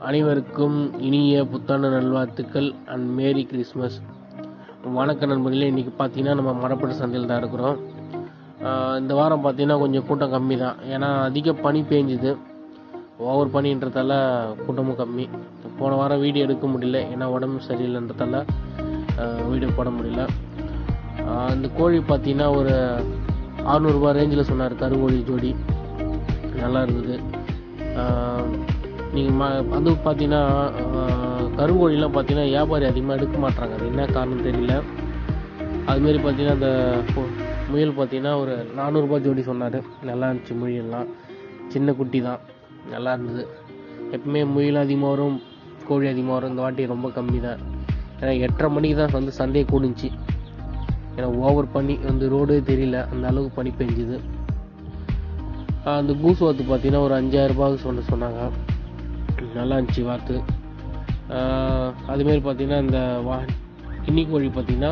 அனைவருக்கும் இனிய புத்தாண்டு நல்வாழ்த்துக்கள் அண்ட் மேரி கிறிஸ்மஸ். வணக்க நண்பர்களே. இன்றைக்கி பார்த்தீங்கன்னா நம்ம மடப்பட்டு சந்தையில் தான் இருக்கிறோம். இந்த வாரம் பார்த்தீங்கன்னா கொஞ்சம் கூட்டம் கம்மி தான். ஏன்னா அதிக பனி பேஞ்சுது. ஓவர் பனின்றதால கூட்டமும் கம்மி. போன வாரம் வீடியோ எடுக்க முடியல, ஏன்னா உடம்பு சரியில்லைன்றதால வீடியோ போட முடியல. இந்த கோழி பார்த்தீங்கன்னா ஒரு 600 ரூபாய் ரேஞ்சில் சொன்னார். கருங்கோழி ஜோடி நல்லா இருந்தது. நீங்கள் அது பார்த்தீங்கன்னா கருங்கோழிலாம் பார்த்தீங்கன்னா வியாபாரி அதிகமாக எடுக்க மாட்டாங்க. அது என்ன காரணம் தெரியல. அதுமாரி பார்த்தீங்கன்னா அந்த முயல் பார்த்தீங்கன்னா ஒரு 400 ரூபாய் ஜோடி சொன்னார். நல்லா இருந்துச்சு. முயல்லாம் சின்ன குட்டி தான், நல்லா இருந்தது. எப்பவுமே முயல் அதிகமாக வரும், கோழி அதிகமாக வரும். இந்த வாட்டி ரொம்ப கம்மி தான். ஏன்னா 8:30 மணிக்கு தான் வந்து சந்தையை கூடிச்சு. ஏன்னா ஓவர் பனி வந்து ரோடே தெரியல, அந்த அளவுக்கு பனி பெஞ்சுது. அந்த கூஸ் வாத்து பார்த்தீங்கன்னா ஒரு 5000 ரூபாய்க்கு சொன்னாங்க. நல்லா இருந்துச்சு வாத்து. அதுமாரி பார்த்தீங்கன்னா இந்த கின்னி கோழி பார்த்தீங்கன்னா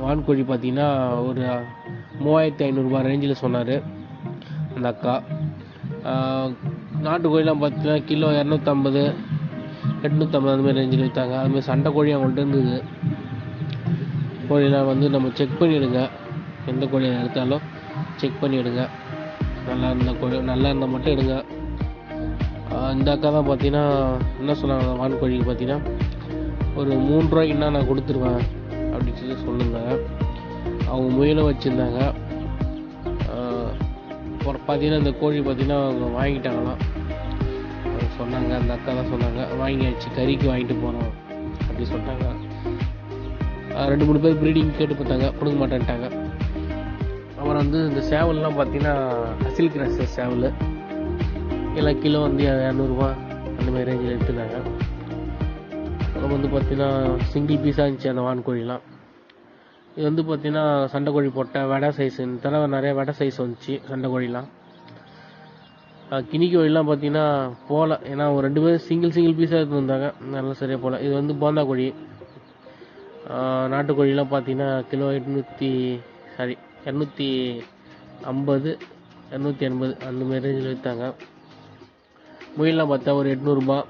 வான்கோழி பார்த்தீங்கன்னா ஒரு 3500 ரூபாய் ரேஞ்சில் சொன்னார் அந்த அக்கா. நாட்டுக்கோழிலாம் பார்த்தீங்கன்னா கிலோ 250 850 அதுமாரி ரேஞ்சில் விற்றாங்க. அதுமாதிரி சண்டை கோழி அவங்கள்ட்ட இருந்தது. கோழிலாம் வந்து நம்ம செக் பண்ணிவிடுங்க, எந்த கோழியை எடுத்தாலும் செக் பண்ணிவிடுங்க. நல்லா இருந்தால் மட்டும் எடுங்க. இந்த அக்கா தான் பார்த்தீங்கன்னா என்ன சொன்னாங்க, வான்கோழிக்கு பார்த்தீங்கன்னா ஒரு 3 ரூபாய்க்குன்னா நான் கொடுத்துருவேன் அப்படின்னு சொல்லி சொல்லுங்க. அவங்க முயலும் வச்சுருந்தாங்க. பார்த்தீங்கன்னா இந்த கோழி பார்த்தீங்கன்னா அவங்க வாங்கிட்டாங்களாம் சொன்னாங்க. அந்த அக்கா தான் சொன்னாங்க, வாங்கியாச்சு, கறிக்கு வாங்கிட்டு போனோம் அப்படி சொல்லிட்டாங்க. 2-3 பேர் ப்ரீடிங் கேட்டு பார்த்தாங்க, கொடுக்க மாட்டேன்ட்டாங்க. அப்புறம் வந்து இந்த சேவல்லாம் பார்த்தீங்கன்னா அசில் கிராஸ் சேவல் எல்லாம் கிலோ வந்து 200 அந்தமாதிரி ரேஞ்சில் எடுத்துனாங்க. அப்புறம் வந்து பார்த்தீங்கன்னா சிங்கிள் பீஸாக இருந்துச்சு அந்த வான்கோழிலாம். இது வந்து பார்த்தீங்கன்னா சண்டை கோழி போட்ட வெடை சைஸ். இந்த தடவை நிறைய வெடை சைஸ் வந்துச்சு சண்டை கோழிலாம். கினி கோழிலாம் பார்த்தீங்கன்னா போகல, ஏன்னா ஒரு 2 பேர் சிங்கிள் பீஸாக எடுத்து வந்தாங்க, நல்லா சரியாக போகல. இது வந்து போந்தா கோழி. நாட்டுக்கோழிலாம் பார்த்தீங்கன்னா கிலோ 250 280 அந்தமாரி ரேஞ்சில் விற்றாங்க. முயல்லாம் பார்த்தா ஒரு 800 ரூபாய்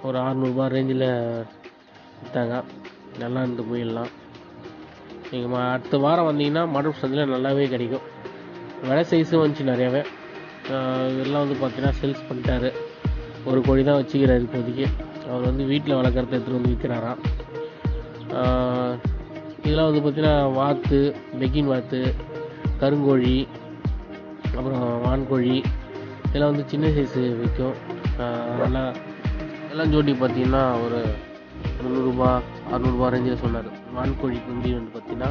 ஒரு 600 ரூபாய் ரேஞ்சில் விற்றாங்க. நல்லா இருந்தது முயல்லாம். நீங்கள் அடுத்த வாரம் வந்தீங்கன்னா மடப்பு சந்தையில் நல்லாவே கிடைக்கும். விலை சைஸும் வந்துச்சு நிறையாவே. இதெல்லாம் வந்து பார்த்தீங்கன்னா சேல்ஸ் பண்ணிட்டாரு. ஒரு கோழி தான் வச்சுக்கிறாரு இப்போதைக்கு. அவர் வந்து வீட்டில் வளர்க்குறத எடுத்துகிட்டு வந்து விற்கிறாராம். இதெல்லாம் வந்து பார்த்தீங்கன்னா வாத்து, பெக்கின் வாத்து, கருங்கோழி, அப்புறம் வான்கோழி, இதெல்லாம் வந்து சின்ன சைஸு விற்கும். நல்லா எல்லாம் ஜோடி பார்த்தீங்கன்னா ஒரு 300 ரூபாய் 600 ரூபாய் ரேஞ்சில் சொன்னார். வான்கோழி குண்டி வந்து பார்த்தீங்கன்னா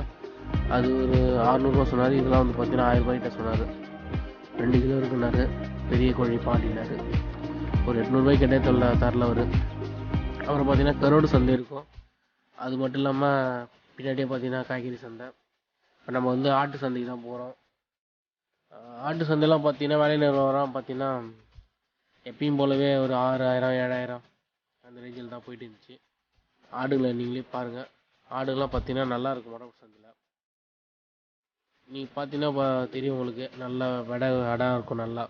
அது ஒரு 600 ரூபா சொன்னார். இதெல்லாம் வந்து பார்த்தீங்கன்னா 1000 ரூபாய்கிட்ட சொன்னார். 2 கிலோ இருக்குனார். பெரிய கோழி பாட்டினார். ஒரு 800 ரூபாய்க்கு கிட்டே தரல அவர். அப்புறம் பார்த்தீங்கன்னா கரோடு சந்தை இருக்கும். அது மட்டும் இல்லாமல் பின்னாடியே பார்த்தீங்கன்னா காய்கறி சந்தை. இப்போ நம்ம வந்து ஆட்டு சந்தைக்கு தான் போகிறோம். ஆட்டு சந்தைலாம் பார்த்தீங்கன்னா வேலை நிறுவனம் பார்த்தீங்கன்னா எப்பயும் போலவே ஒரு 6000 7000 அந்த ரேஞ்சில் தான் போயிட்டு இருந்துச்சு. ஆடுகளை நீங்களே பாருங்கள். ஆடுலாம் பார்த்தீங்கன்னா நல்லா இருக்கும் மடப்பு சந்தையில். நீங்கள் பார்த்தீங்கன்னா தெரியும் உங்களுக்கு, நல்லா அடாக இருக்கும். நல்லா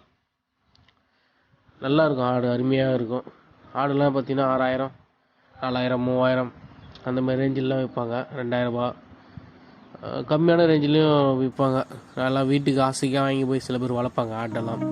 இருக்கும். ஆடு அருமையாக இருக்கும். ஆடுலாம் பார்த்தீங்கன்னா 6000 4000 3000 அந்த மாதிரி ரேஞ்சிலலாம் விற்பாங்க. 2000 ரூபாய் கம்மியான ரேஞ்சிலையும் விற்பாங்க. நல்லா வீட்டுக்கு ஆசைக்காக வாங்கி போய் சில பேர் வளர்ப்பாங்க ஆட்டெல்லாம்.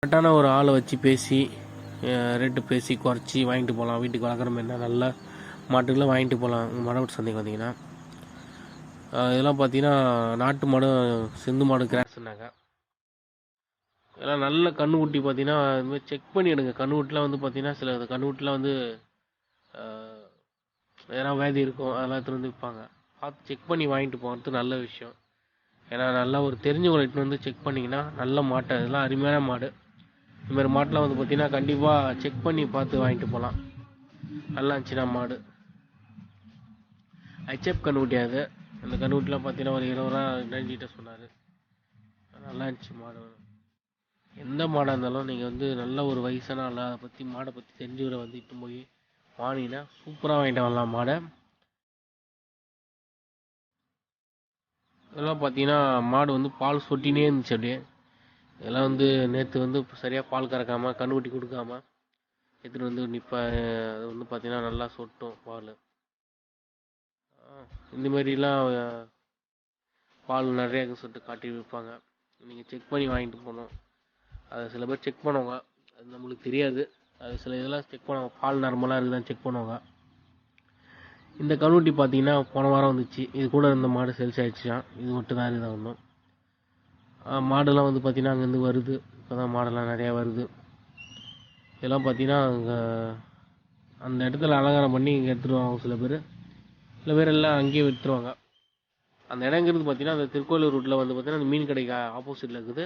கரெக்டான ஒரு ஆளை வச்சு பேசி ரேட்டு பேசி குறைச்சி வாங்கிட்டு போகலாம். வீட்டுக்கு வளர்க்குற மாதிரினா நல்ல மாட்டுக்கெல்லாம் வாங்கிட்டு போகலாம். மாடு சந்தைக்கு வந்தீங்கன்னா இதெல்லாம் பார்த்தீங்கன்னா நாட்டு மாடு, சிந்து மாடு கிராஸ்னாங்க. இதெல்லாம் நல்ல கண்ணுக்குட்டி பார்த்தீங்கன்னா இதுமாதிரி செக் பண்ணி எடுங்க. கண்ணுக்குட்டிலாம் வந்து பார்த்தீங்கன்னா சில கண்ணுக்குட்டிலாம் வந்து எதனா வியாதி இருக்கும், அதெல்லாம் எடுத்துகிட்டு வந்து விற்பாங்க. பார்த்து செக் பண்ணி வாங்கிட்டு போகிறது நல்ல விஷயம். ஏன்னா நல்லா ஒரு தெரிஞ்சவங்களை இட்டுன்னு வந்து செக் பண்ணிங்கன்னா நல்ல மாட்டை, இதெல்லாம் அருமையான மாடு. இதுமாதிரி மாட்டெலாம் வந்து பார்த்தீங்கன்னா கண்டிப்பாக செக் பண்ணி பார்த்து வாங்கிட்டு போகலாம். நல்லா இருந்துச்சுன்னா மாடு. ஹெச்எப் கண்ணுக்குட்டி அது. அந்த கண்ணுக்குட்டிலாம் பார்த்தீங்கன்னா ஒரு 20 ரூபா ரேஞ்சிட்ட சொன்னார். நல்லா இருந்துச்சு மாடு. எந்த மாடாக இருந்தாலும் நீங்கள் வந்து நல்ல ஒரு வயசான ஆள் அதை பற்றி மாடை பற்றி தெரிஞ்சவரை வந்து இட்டு போய் வாங்கினீங்கன்னா சூப்பராக வாங்கிட்டு வரலாம் மாடை. இதெல்லாம் பார்த்தீங்கன்னா மாடு வந்து பால் சொட்டினே இருந்துச்சு அப்படியே. இதெல்லாம் வந்து நேற்று வந்து சரியாக பால் கறக்காமல் கண்ணுக்குட்டி கொடுக்காம எடுத்துகிட்டு வந்து அது வந்து பார்த்தீங்கன்னா நல்லா சொட்டும் பால். இந்தமாரிலாம் பால் நிறைய சொட்டு காட்டி விற்பாங்க. நீங்கள் செக் பண்ணி வாங்கிட்டு போகணும். அதை சில பேர் செக் பண்ணுவாங்க, அது நம்மளுக்கு தெரியாது. அது சில இதெல்லாம் செக் பண்ணுவாங்க, பால் நார்மலாக இருக்குதான்னு செக் பண்ணுவாங்க. இந்த கண்ணுக்குட்டி பார்த்தீங்கன்னா போன வாரம் வந்துச்சு. இது கூட இந்த மாடு சேல்ஸ் ஆகிடுச்சான். இது மட்டும் தான் இருக்குது ஒன்றும். மாடெல்லாம் வந்து பார்த்தீங்கன்னா அங்கேருந்து வருது. இப்போ தான் மாடெல்லாம் நிறையா வருது. இதெல்லாம் பார்த்தீங்கன்னா அங்கே அந்த இடத்துல அலங்காரம் பண்ணி இங்கே எடுத்துருவாங்க சில பேர் எல்லாம் அங்கேயே விற்றுருவாங்க. அந்த இடங்கிறது பார்த்தீங்கன்னா அந்த திருக்கோயிலூர் ரூட்டில் வந்து பார்த்தீங்கன்னா அந்த மீன் கடைக்கு ஆப்போசிட்டில் இருக்குது.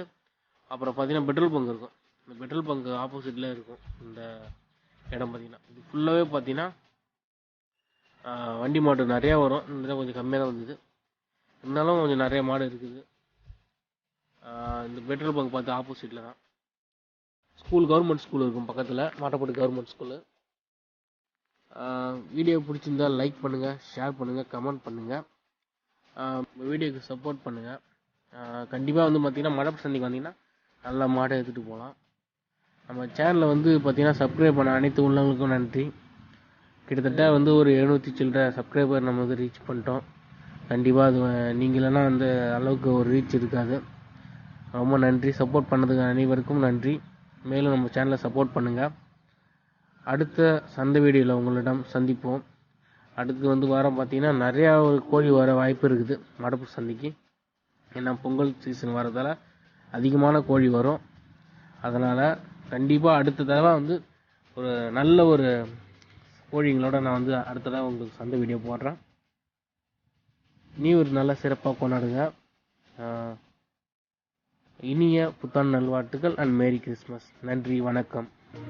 அப்புறம் பார்த்தீங்கன்னா பெட்ரோல் பங்க் இருக்கும். இந்த பெட்ரோல் பங்க் ஆப்போசிட்டில் இருக்கும் இந்த இடம். பார்த்தீங்கன்னா இது ஃபுல்லாகவே பார்த்தீங்கன்னா வண்டி மாடு நிறையா வரும். இந்த இடம் கொஞ்சம் கம்மியாக தான் வந்தது, இருந்தாலும் கொஞ்சம் நிறைய மாடு இருக்குது. இந்த பெட்ரோல் பங்க் பார்த்து ஆப்போசிட்டில் தான் கவர்மெண்ட் ஸ்கூல் இருக்கும் பக்கத்தில், மாட்டப்பட்டு கவர்மெண்ட் ஸ்கூலு. வீடியோ பிடிச்சிருந்தா லைக் பண்ணுங்கள், ஷேர் பண்ணுங்கள், கமெண்ட் பண்ணுங்கள். வீடியோக்கு சப்போர்ட் பண்ணுங்கள். கண்டிப்பாக வந்து பார்த்திங்கன்னா மடப்பு சந்தைக்கு வந்தீங்கன்னா நல்ல மாடை எடுத்துகிட்டு போகலாம். நம்ம சேனலில் வந்து பார்த்திங்கன்னா சப்ஸ்கிரைப் பண்ண அனைத்து உள்ளவங்களுக்கும் நன்றி. கிட்டத்தட்ட வந்து ஒரு 700 சில்லற சப்ஸ்கிரைபர் நம்ம வந்து ரீச் பண்ணிட்டோம். கண்டிப்பாக அது நீங்கள் இல்லைன்னா அந்த அளவுக்கு ஒரு ரீச் இருக்காது. ரொம்ப நன்றி. சப்போர்ட் பண்ணதுக்கு அனைவருக்கும் நன்றி. மேலும் நம்ம சேனலை சப்போர்ட் பண்ணுங்கள். அடுத்த சந்தை வீடியோவில் உங்களிடம் சந்திப்போம். அடுத்து வந்து வாரம் பார்த்தீங்கன்னா நிறையா ஒரு கோழி வர வாய்ப்பு இருக்குது மடப்பு சந்தைக்கு. ஏன்னா பொங்கல் சீசன் வரதால் அதிகமான கோழி வரும். அதனால் கண்டிப்பாக அடுத்த தடவை வந்து ஒரு நல்ல ஒரு கோழிங்களோட நான் வந்து அடுத்த தடவை உங்களுக்கு சந்தை வீடியோ போடுறேன். ஒரு நல்ல சிறப்பாக கொண்டாடுங்க. இனிய புத்தாண்டு நல்வாழ்த்துக்கள் அண்ட் மேரி கிறிஸ்மஸ். நன்றி, வணக்கம்.